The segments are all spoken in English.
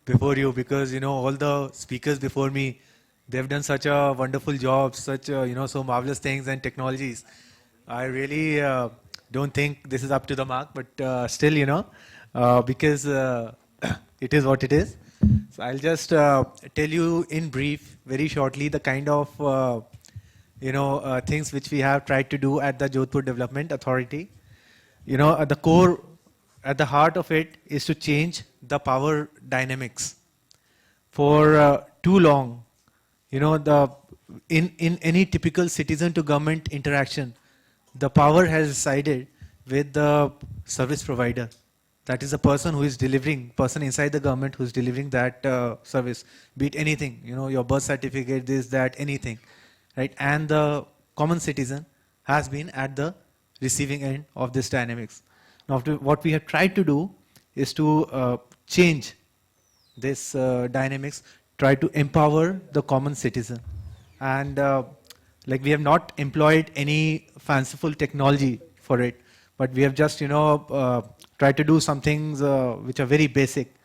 before you, because all the speakers before me, they've done such a wonderful job, such so marvelous things and technologies. I really don't think this is up to the mark, but still, because it is what it is. So I'll just tell you in brief, very shortly, the kind of things which we have tried to do at the Jodhpur Development Authority. At the core, at the heart of it is to change the power dynamics. For too long, in any typical citizen to government interaction, the power has resided with the service provider. That is the person who is delivering, person inside the government who is delivering that service, be it anything, your birth certificate, this, that, anything, right? And the common citizen has been at the receiving end of this dynamics. Now, what we have tried to do is to change this dynamics, try to empower the common citizen. And like we have not employed any fanciful technology for it, but we have just, tried to do some things which are very basic.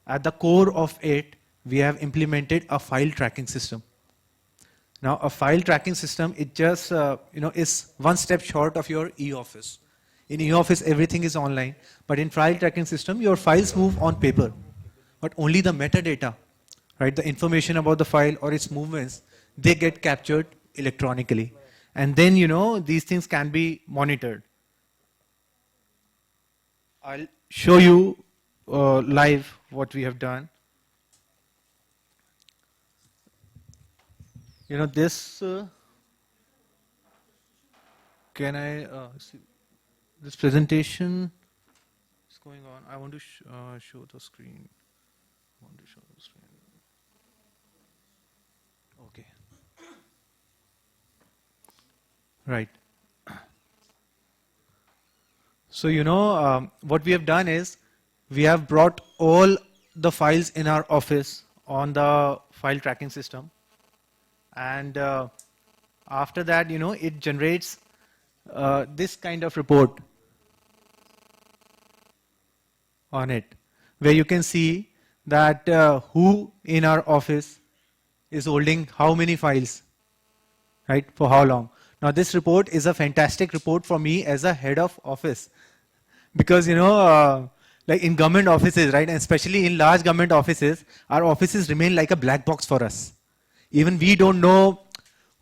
At the core of it, we have implemented a file tracking system. Now, a file tracking system, it just, is one step short of your e-office. In e-office, everything is online, but in file tracking system, your files move on paper, but only the metadata, right, the information about the file or its movements, they get captured electronically. And then, these things can be monitored. I'll show you live what we have done. This, can I see this presentation is going on. I want to show the screen. Okay. Right. So, what we have done is we have brought all the files in our office on the file tracking system. And after that, it generates this kind of report on it, where you can see that who in our office is holding how many files, right, for how long. Now, this report is a fantastic report for me as a head of office, because, like in government offices, right, and especially in large government offices, our offices remain like a black box for us. Even we don't know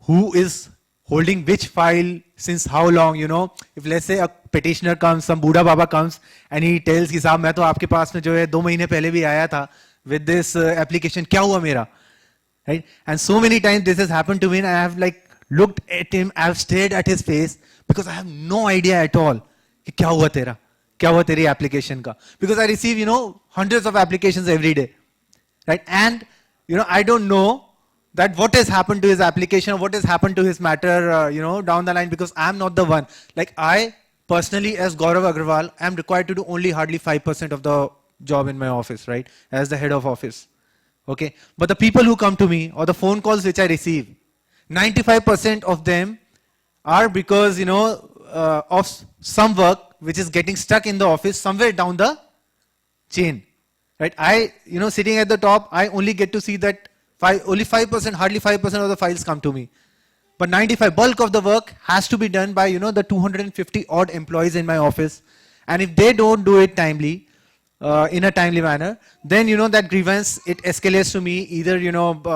who is holding which file since how long, If let's say a petitioner comes, some Buddha Baba comes, and he tells कि साहब मैं तो आपके पास में जो है 2 महीने पहले भी आया था with this application, क्या हुआ मेरा, right? And so many times this has happened to me, and I have like looked at him, I have stared at his face, because I have no idea at all कि क्या हुआ तेरा, क्या हुआ तेरी application का, because I receive hundreds of applications every day, right? And I don't know that what has happened to his application, or what has happened to his matter, down the line, because I'm not the one. Like I personally, as Gaurav Agrawal, am required to do only hardly 5% of the job in my office, right, as the head of office. Okay, but the people who come to me, or the phone calls which I receive, 95% of them are because, of some work which is getting stuck in the office somewhere down the chain, right? I, sitting at the top, I only get to see that only 5%, hardly 5% of the files come to me. But 95, bulk of the work has to be done by, the 250 odd employees in my office. And if they don't do it timely, in a timely manner, then, that grievance, it escalates to me. Either,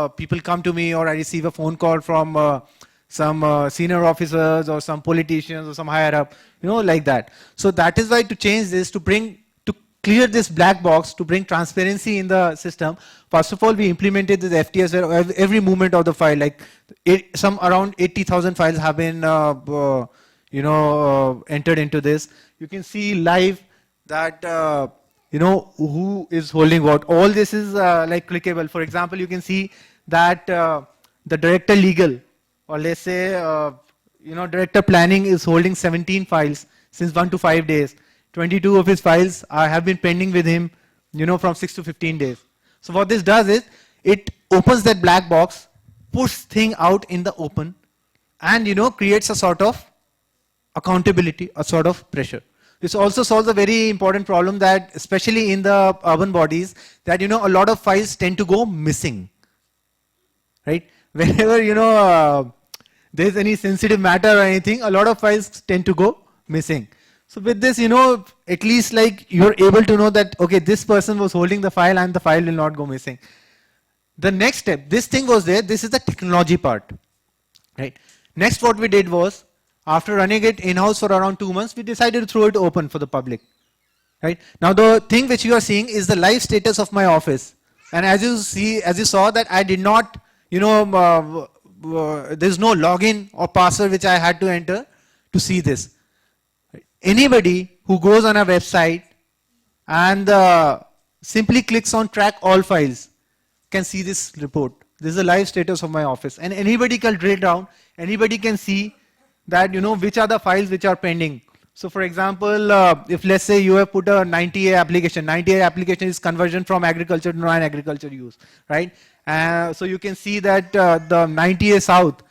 people come to me, or I receive a phone call from some senior officers or some politicians or some higher up, like that. So that is why, to change this, to clear this black box, to bring transparency in the system, first of all, we implemented this FTS where every movement of the file, like some around 80,000 files have been, entered into this. You can see live that, who is holding what. All this is like clickable. For example, you can see that the director legal, or let's say, director planning is holding 17 files since 1 to 5 days. 22 of his files have been pending with him, from 6 to 15 days. So what this does is, it opens that black box, pushes thing out in the open, and, creates a sort of accountability, a sort of pressure. This also solves a very important problem that, especially in the urban bodies, that a lot of files tend to go missing, right? Whenever there's any sensitive matter or anything, a lot of files tend to go missing. So with this, at least like you're able to know that, okay, this person was holding the file and the file will not go missing. The next step, this thing was there, this is the technology part, right? Next what we did was, after running it in-house for around 2 months, we decided to throw it open for the public, right? Now the thing which you are seeing is the live status of my office. And as you saw that I did not, there's no login or password which I had to enter to see this. Anybody who goes on a website and simply clicks on track all files can see this report. This is the live status of my office. And anybody can drill down, anybody can see that, which are the files which are pending. So for example, if let's say you have put a 90A application, 90A application is conversion from agriculture to non-agriculture use, right? So you can see that the 90A South,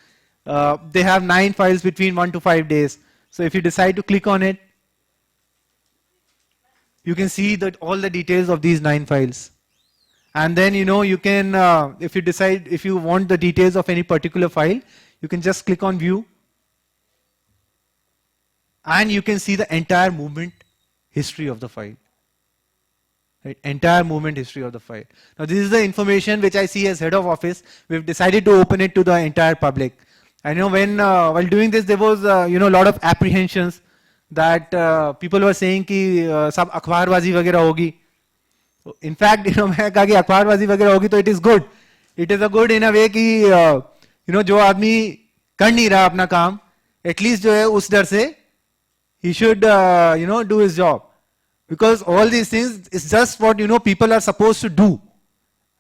they have 9 files between 1 to 5 days. So if you decide to click on it, you can see that all the details of these 9 files. And then, you can, if you decide, if you want the details of any particular file, you can just click on view. And you can see the entire movement history of the file. Right? Entire movement history of the file. Now this is the information which I see as head of office. We've decided to open it to the entire public. I know when, while doing this, there was, a lot of apprehensions that people were saying कि सब अखबारबाजी वगैरह होगी. In fact, मैं कहा कि अखबारबाजी वगैरह होगी तो it is good. It is a good in a way कि जो आदमी कर नहीं रहा अपना काम, at least जो है उस डर से he should do his job, because all these things is just what people are supposed to do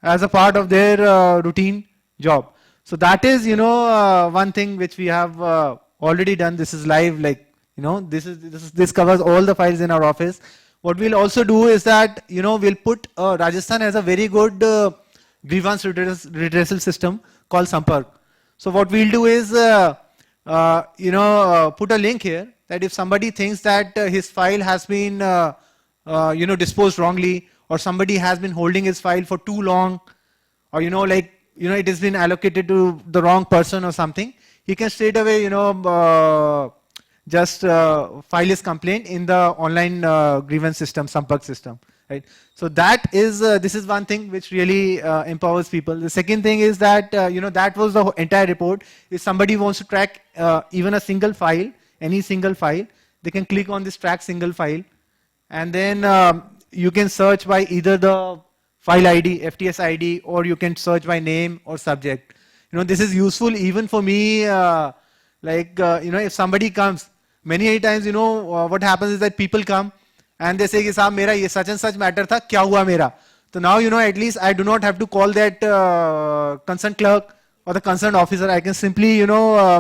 as a part of their routine job. So that is one thing which we have already done. This is live, like this covers all the files in our office. What we'll also do is that we'll put Rajasthan has a very good grievance redressal system called Sampark. So what we'll do is put a link here that if somebody thinks that his file has been disposed wrongly, or somebody has been holding his file for too long, or it has been allocated to the wrong person or something, he can straight away just file his complaint in the online grievance system, Sampark system, right? So that is this is one thing which really empowers people. The second thing is that that was the entire report. If somebody wants to track even a single file, any single file, they can click on this track single file, and then you can search by either the file ID, FTS ID, or you can search by name or subject. This is useful even for me. If somebody comes, many times what happens is that people come and they say कि साहब मेरा ये such and such matter था, क्या हुआ मेरा? So now at least I do not have to call that concerned clerk or the concerned officer. I can simply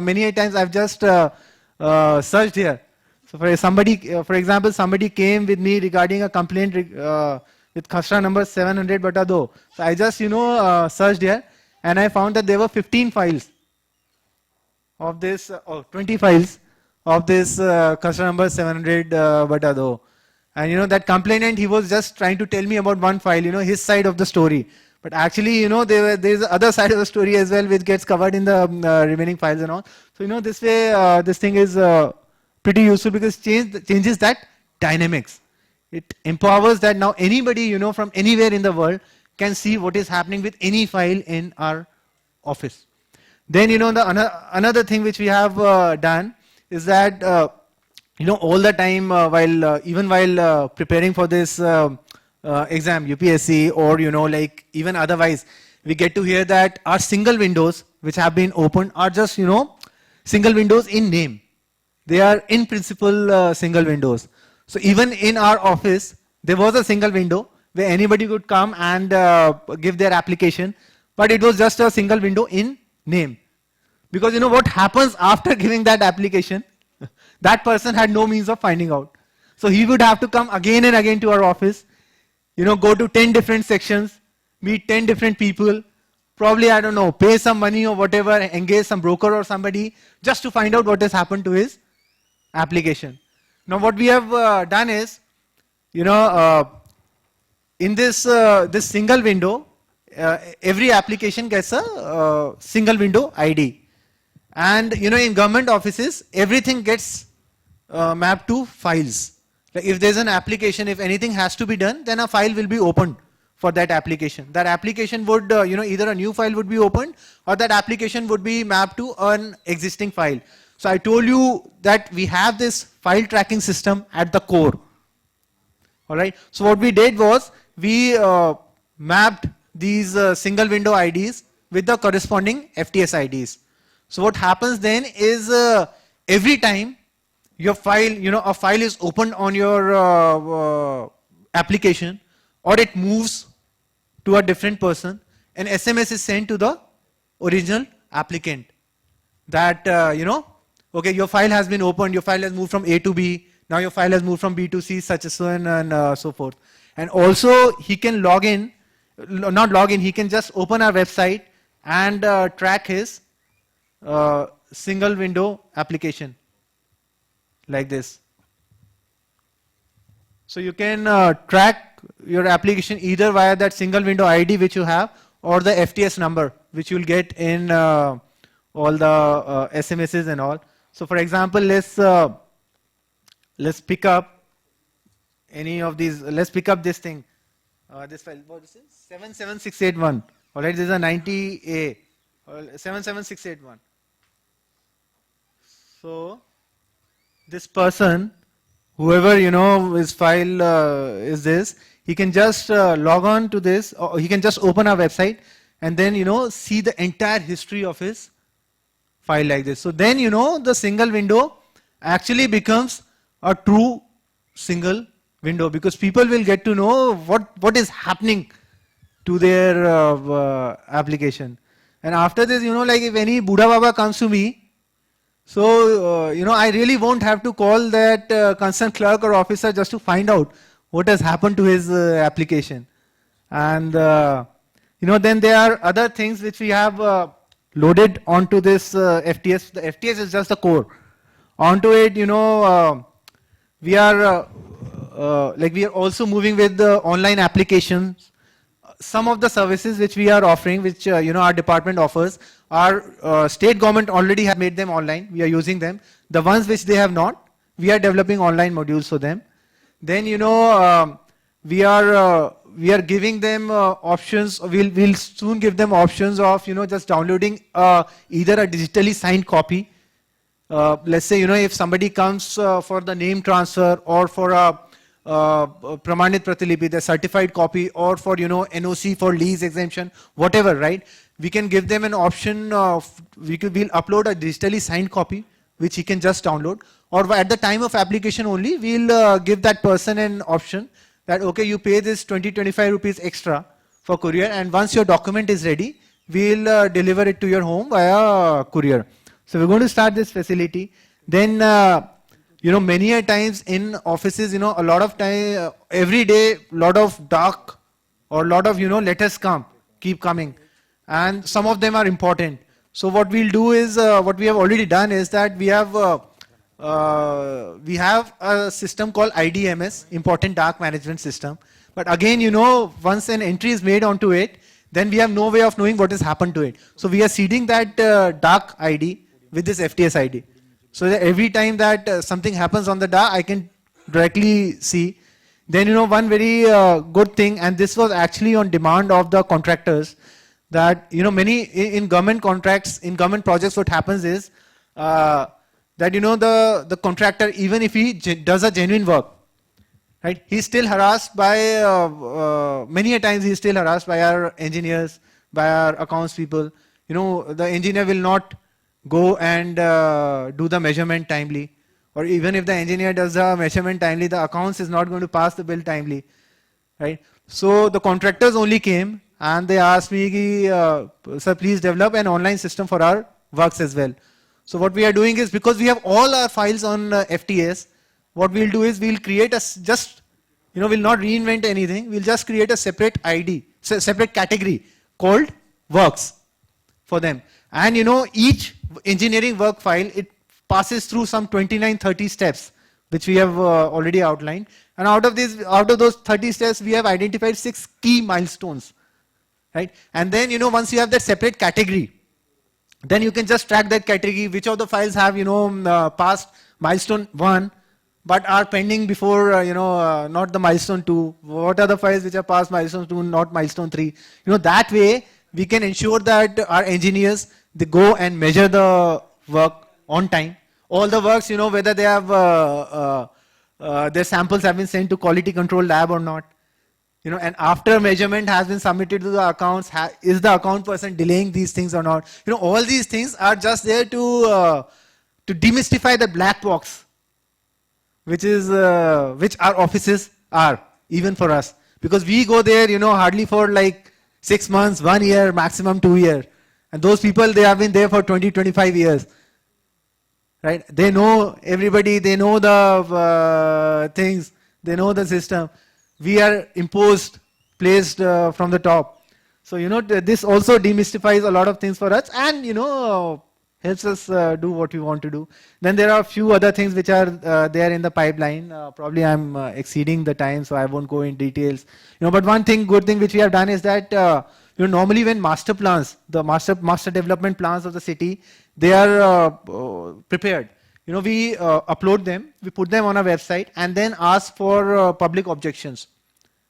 many times I've just searched here. So for example, somebody came with me regarding a complaint with khasra number 700/2. So I just searched here and I found that there were 15 files of this, 20 files of this khasra number 700/2. And that complainant, he was just trying to tell me about one file, his side of the story. But actually, there's the other side of the story as well, which gets covered in the remaining files and all. So this way, this thing is pretty useful because changes that dynamics. It empowers that now anybody from anywhere in the world can see what is happening with any file in our office. Then another thing which we have done is that all the time while preparing for this exam, UPSC, or even otherwise, we get to hear that our single windows which have been opened are just single windows in name. They are in principle single windows. So even in our office, there was a single window where anybody could come and give their application, but it was just a single window in name. Because what happens after giving that application, that person had no means of finding out. So he would have to come again and again to our office, go to 10 different sections, meet 10 different people, probably, I don't know, pay some money or whatever, engage some broker or somebody just to find out what has happened to his application. Now what we have done is, in this single window, every application gets a single window ID. And in government offices, everything gets mapped to files. Like if there's an application, if anything has to be done, then a file will be opened for that application. That application would, either a new file would be opened or that application would be mapped to an existing file. So I told you that we have this file tracking system at the core. All right. So what we did was we mapped these single window IDs with the corresponding FTS IDs. So what happens then is every time your file, a file is opened on your application or it moves to a different person, an SMS is sent to the original applicant that, okay, your file has been opened, your file has moved from A to B, now your file has moved from B to C, such as so and so forth. And also he can log in, not log in, he can just open our website and track his single window application like this. So you can track your application either via that single window ID which you have or the FTS number which you will get in all the SMSs and all. So for example, let's pick up any of these. Let's pick up this thing. This file, what is it? 77681. All right, this is a 90A. 77681. So this person, whoever his file is this, he can just log on to this, or he can just open our website and then see the entire history of his file like this. So then the single window actually becomes a true single window because people will get to know what is happening to their application. And after this, like if any Buddha Baba comes to me, so I really won't have to call that concerned clerk or officer just to find out what has happened to his application. And then there are other things which we have loaded onto this FTS. The FTS is just the core. Onto it, we are also moving with the online applications. Some of the services which we are offering, which our department offers, our state government already have made them online. We are using them. The ones which they have not, we are developing online modules for them. Then we are giving them options. We'll soon give them options of just downloading either a digitally signed copy. Let's say if somebody comes for the name transfer or for a Pramanit Pratilipi, the certified copy, or for NOC for lease exemption, whatever, right? We can give them an option of we'll upload a digitally signed copy which he can just download, or at the time of application only we'll give that person an option that okay, you pay this 20-25 rupees extra for courier, and once your document is ready, we'll deliver it to your home via courier. So we're going to start this facility. Then many a times in offices, a lot of time, every day, lot of dark or lot of, letters keep coming. And some of them are important. So what we'll do is, what we have already done is that we have a system called IDMS, Important Dark Management System. But again, once an entry is made onto it, then we have no way of knowing what has happened to it. So we are seeding that dark ID with this FTS ID. So that every time that something happens on the DA, I can directly see. Then one very good thing, and this was actually on demand of the contractors, that many in government contracts, in government projects, what happens is that the contractor, even if he does a genuine work, right, he's still harassed by many a times he's still harassed by our engineers, by our accounts people. The engineer will not go and do the measurement timely, or even if the engineer does the measurement timely, the accounts is not going to pass the bill timely, right? So the contractors only came and they asked me, sir, please develop an online system for our works as well. So what we are doing is, because we have all our files on FTS, what we'll do is we'll create we'll not reinvent anything, we'll just create a separate ID, separate category called works for them. And each engineering work file, it passes through some 29-30 steps which we have already outlined. And out of those 30 steps, we have identified 6 key milestones, right? And then, once you have that separate category, then you can just track that category, which of the files have, passed milestone 1, but are pending before, not the milestone 2. What are the files which are past milestone 2, not milestone 3? That way, we can ensure that our engineers, they go and measure the work on time. All the works, whether they have, their samples have been sent to quality control lab or not. And after measurement has been submitted to the accounts, is the account person delaying these things or not? All these things are just there to demystify the black box, which our offices are, even for us. Because we go there, hardly for like 6 months, 1 year, maximum 2 years. And those people, they have been there for 20, 25 years. Right? They know everybody, they know the things, they know the system. We are imposed, placed from the top. So, this also demystifies a lot of things for us and, helps us do what we want to do. Then there are a few other things which are there in the pipeline. Probably I'm exceeding the time, so I won't go in details. But one thing, good thing which we have done is that, normally when master plans, the master development plans of the city, they are prepared. We upload them, we put them on our website, and then ask for public objections,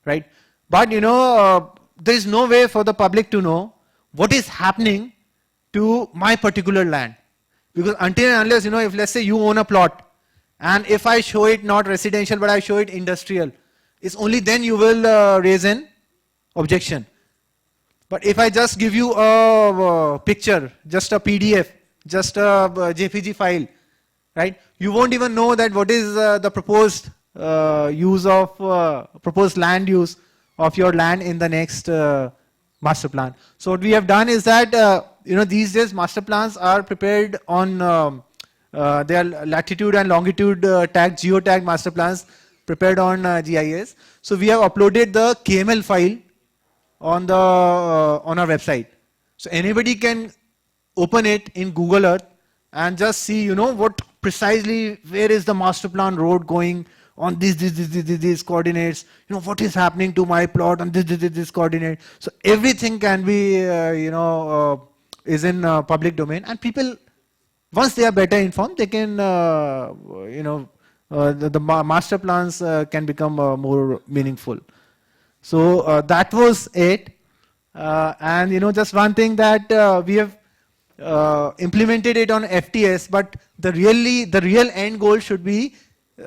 right? But there is no way for the public to know what is happening to my particular land, because until and unless, if let's say you own a plot, and if I show it not residential but I show it industrial, it's only then you will raise an objection. But if I just give you a picture, just a PDF, just a JPG file, right? You won't even know that what is the proposed proposed land use of your land in the next master plan. So what we have done is that, these days master plans are prepared on their latitude and longitude tag, geotag master plans prepared on GIS. So we have uploaded the KML file on our website. So anybody can open it in Google Earth and just see, what precisely, where is the master plan road going on these coordinates, what is happening to my plot on this coordinate. So everything can be, is in public domain, and people, once they are better informed, they can, the master plans can become more meaningful. So that was it. And, just one thing that we have implemented it on FTS, but the real end goal should be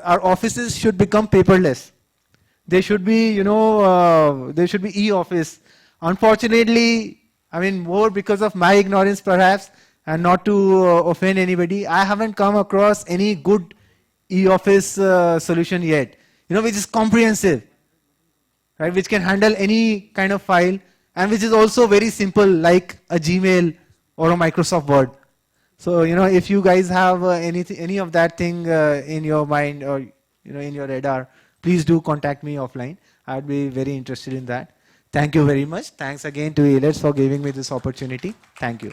our offices should become paperless. They should be, they should be e-office. Unfortunately, more because of my ignorance perhaps, and not to offend anybody, I haven't come across any good e-office solution yet, which is comprehensive, right? Which can handle any kind of file, and which is also very simple, like a Gmail or a Microsoft Word. So, if you guys have any of that thing in your mind or, in your radar, please do contact me offline. I'd be very interested in that. Thank you very much. Thanks again to ELETS for giving me this opportunity. Thank you.